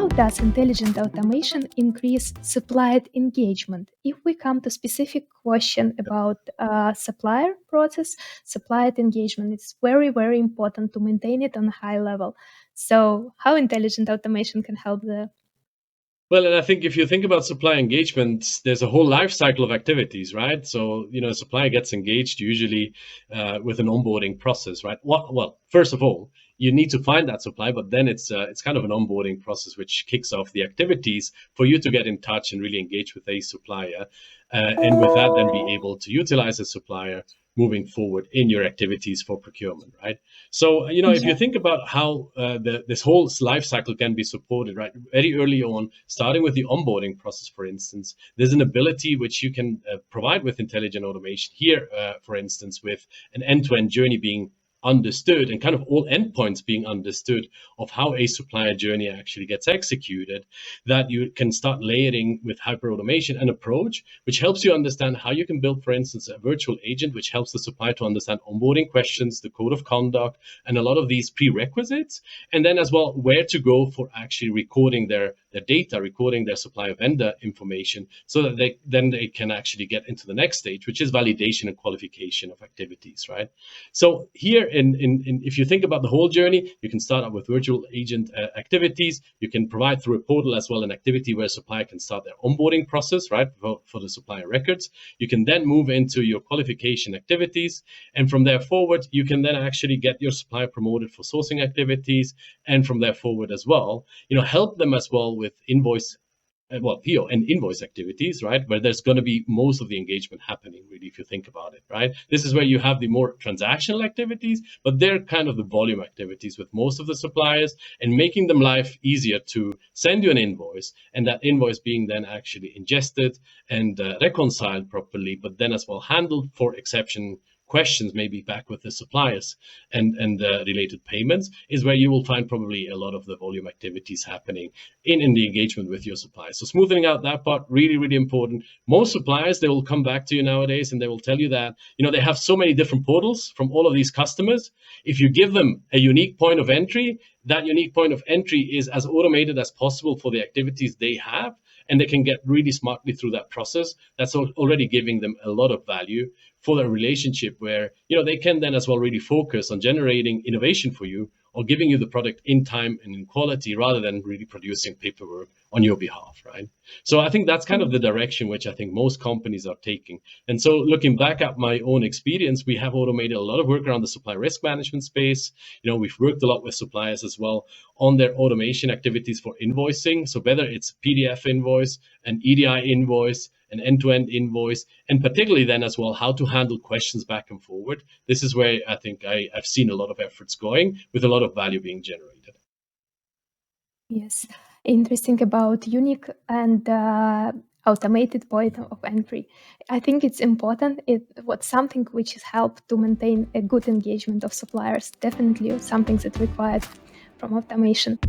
How does intelligent automation increase supplier engagement? If we come to specific question about supplier process, supplier engagement, it's very, very important to maintain it on a high level. So how intelligent automation can help there? Well, and I think if you think about supply engagement, there's a whole life cycle of activities, right? So, a supplier gets engaged usually with an onboarding process, right? Well, first of all, you need to find that supply, but then it's kind of an onboarding process which kicks off the activities for you to get in touch and really engage with a supplier, and with that, then be able to utilize a supplier moving forward in your activities for procurement, right? So, if you think about how this whole life cycle can be supported, right, very early on, starting with the onboarding process, for instance, there's an ability which you can provide with intelligent automation here, for instance, with an end-to-end journey being understood and kind of all endpoints being understood of how a supplier journey actually gets executed, that you can start layering with hyper automation an approach which helps you understand how you can build, for instance, a virtual agent which helps the supplier to understand onboarding questions, the code of conduct, and a lot of these prerequisites, and then as well where to go for actually recording their data, recording their supplier vendor information, so that they can actually get into the next stage, which is validation and qualification of activities, right? So here, if you think about the whole journey, you can start out with virtual agent activities. You can provide through a portal as well an activity where a supplier can start their onboarding process, right, for the supplier records. You can then move into your qualification activities, and from there forward, you can then actually get your supplier promoted for sourcing activities, and from there forward as well, help them as well with invoice PO and invoice activities, right? Where there's going to be most of the engagement happening, really, if you think about it, right? This is where you have the more transactional activities, but they're kind of the volume activities with most of the suppliers, and making them life easier to send you an invoice, and that invoice being then actually ingested and reconciled properly, but then as well handled for exception questions, maybe back with the suppliers and related payments, is where you will find probably a lot of the volume activities happening in the engagement with your suppliers. So smoothing out that part, really, really important. Most suppliers, they will come back to you nowadays and they will tell you that, they have so many different portals from all of these customers. If you give them a unique point of entry, that unique point of entry is as automated as possible for the activities they have, and they can get really smartly through that process. That's already giving them a lot of value for their relationship, where they can then as well really focus on generating innovation for you, or giving you the product in time and in quality, rather than really producing paperwork on your behalf, right? So I think that's kind of the direction which I think most companies are taking. And so looking back at my own experience, we have automated a lot of work around the supply risk management space. We've worked a lot with suppliers as well on their automation activities for invoicing. So whether it's PDF invoice, an EDI invoice, an end-to-end invoice, and particularly then as well how to handle questions back and forward. This is where I think I've seen a lot of efforts going, with a lot of value being generated. Yes, interesting about unique and automated point of entry. I think it's important. What's something which has helped to maintain a good engagement of suppliers. Definitely something that required from automation.